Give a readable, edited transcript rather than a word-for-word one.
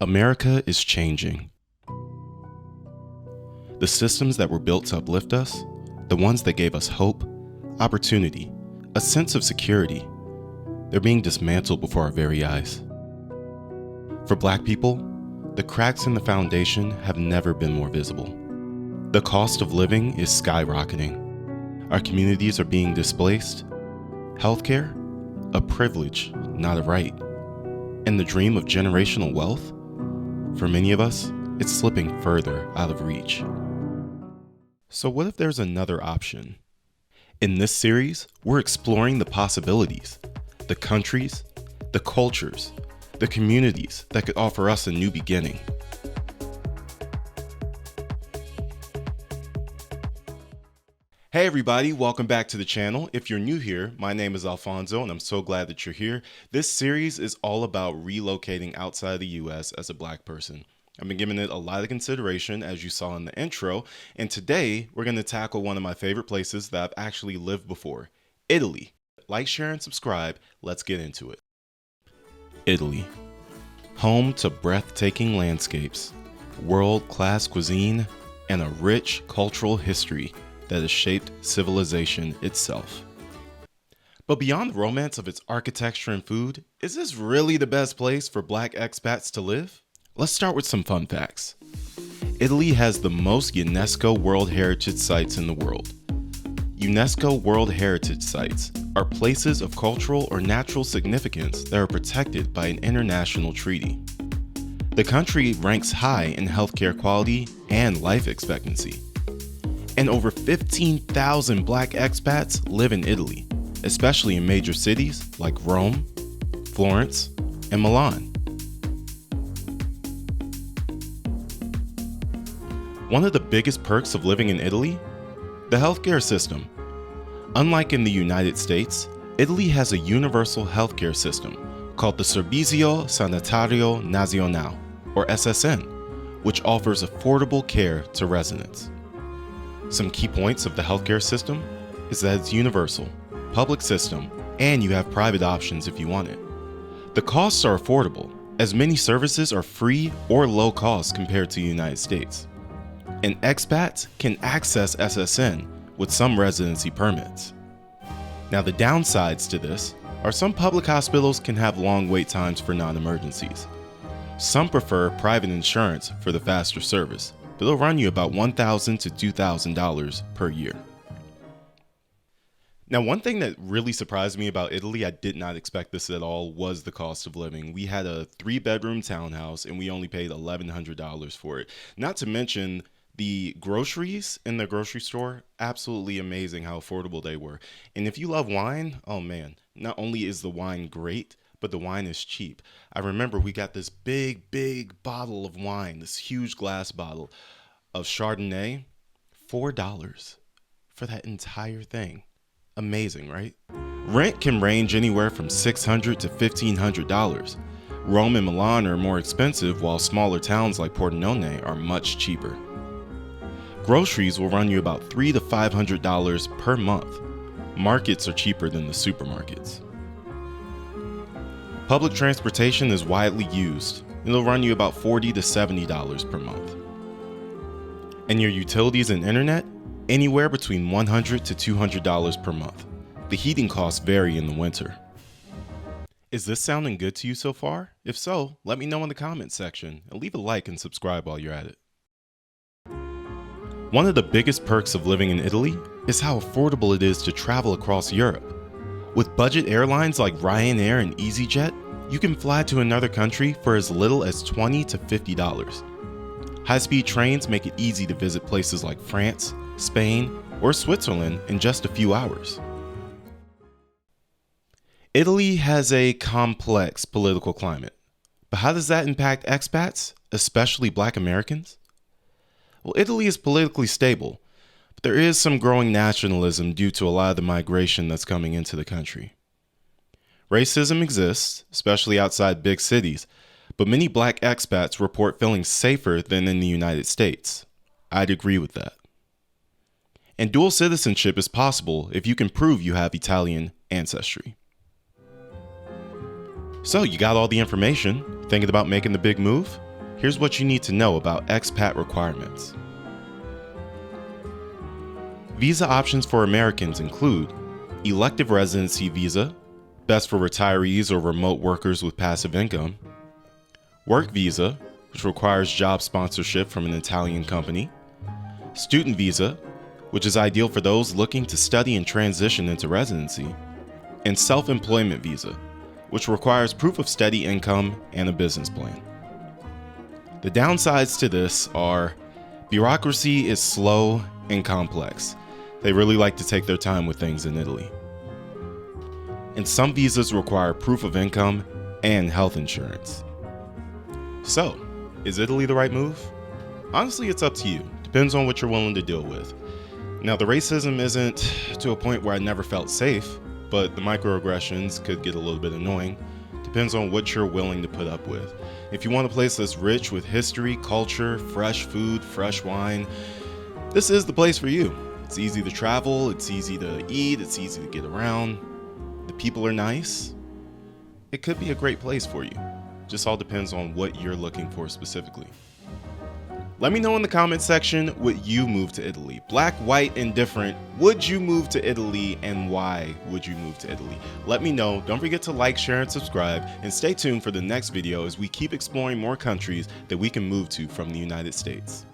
America is changing. The systems that were built to uplift us, the ones that gave us hope, opportunity, a sense of security, they're being dismantled before our very eyes. For Black people, the cracks in the foundation have never been more visible. The cost of living is skyrocketing. Our communities are being displaced. Healthcare, a privilege, not a right. And the dream of generational wealth, for many of us, it's slipping further out of reach. So what if there's another option? In this series, we're exploring the possibilities, the countries, the cultures, the communities that could offer us a new beginning. Hey everybody, welcome back to the channel. If you're new here, my name is Alfonso and I'm so glad that you're here. This series is all about relocating outside the US as a Black person. I've been giving it a lot of consideration, as you saw in the intro, and today we're going to tackle one of my favorite places that I've actually lived before, Italy. Like, share, and subscribe. Let's get into it. Italy, home to breathtaking landscapes, world-class cuisine, and a rich cultural history that has shaped civilization itself. But beyond the romance of its architecture and food, is this really the best place for Black expats to live? Let's start with some fun facts. Italy has the most UNESCO World Heritage Sites in the world. UNESCO World Heritage Sites are places of cultural or natural significance that are protected by an international treaty. The country ranks high in healthcare quality and life expectancy. And over 15,000 Black expats live in Italy, especially in major cities like Rome, Florence, and Milan. One of the biggest perks of living in Italy? The healthcare system. Unlike in the United States, Italy has a universal healthcare system called the Servizio Sanitario Nazionale, or SSN, which offers affordable care to residents. Some key points of the healthcare system is that it's universal, public system, and you have private options if you want it. The costs are affordable, as many services are free or low cost compared to the United States. And expats can access SSN with some residency permits. Now, the downsides to this are some public hospitals can have long wait times for non-emergencies. Some prefer private insurance for the faster service, but it'll run you about $1,000 to $2,000 per year. Now, one thing that really surprised me about Italy, I did not expect this at all, was the cost of living. We had a 3-bedroom townhouse and we only paid $1,100 for it. Not to mention the groceries in the grocery store, absolutely amazing how affordable they were. And if you love wine, oh man, not only is the wine great, but the wine is cheap. I remember we got this big bottle of wine, this huge glass bottle of Chardonnay, $4 for that entire thing. Amazing, right? Rent can range anywhere from $600 to $1,500. Rome and Milan are more expensive, while smaller towns like Pordenone are much cheaper. Groceries will run you about $300 to $500 per month. Markets are cheaper than the supermarkets. Public transportation is widely used. It'll run you about $40 to $70 per month. And your utilities and internet? Anywhere between $100 to $200 per month. The heating costs vary in the winter. Is this sounding good to you so far? If so, let me know in the comments section and leave a like and subscribe while you're at it. One of the biggest perks of living in Italy is how affordable it is to travel across Europe. With budget airlines like Ryanair and EasyJet, you can fly to another country for as little as $20 to $50. High-speed trains make it easy to visit places like France, Spain, or Switzerland in just a few hours. Italy has a complex political climate, but how does that impact expats, especially Black Americans? Well, Italy is politically stable, but there is some growing nationalism due to a lot of the migration that's coming into the country. Racism exists, especially outside big cities, but many Black expats report feeling safer than in the United States. I'd agree with that. And dual citizenship is possible if you can prove you have Italian ancestry. So you got all the information, thinking about making the big move? Here's what you need to know about expat requirements. Visa options for Americans include elective residency visa, best for retirees or remote workers with passive income, work visa, which requires job sponsorship from an Italian company, student visa, which is ideal for those looking to study and transition into residency, and self-employment visa, which requires proof of steady income and a business plan. The downsides to this are bureaucracy is slow and complex. They really like to take their time with things in Italy. And some visas require proof of income and health insurance. So, is Italy the right move? Honestly, it's up to you. Depends on what you're willing to deal with. Now, the racism isn't to a point where I never felt safe, but the microaggressions could get a little bit annoying. Depends on what you're willing to put up with. If you want a place that's rich with history, culture, fresh food, fresh wine, this is the place for you. It's easy to travel, it's easy to eat, it's easy to get around. The people are nice. It could be a great place for you. Just all depends on what you're looking for specifically. Let me know in the comment section, would you move to Italy? Black, white, indifferent, would you move to Italy and why would you move to Italy? Let me know. Don't forget to like, share, and subscribe, and stay tuned for the next video as we keep exploring more countries that we can move to from the United States.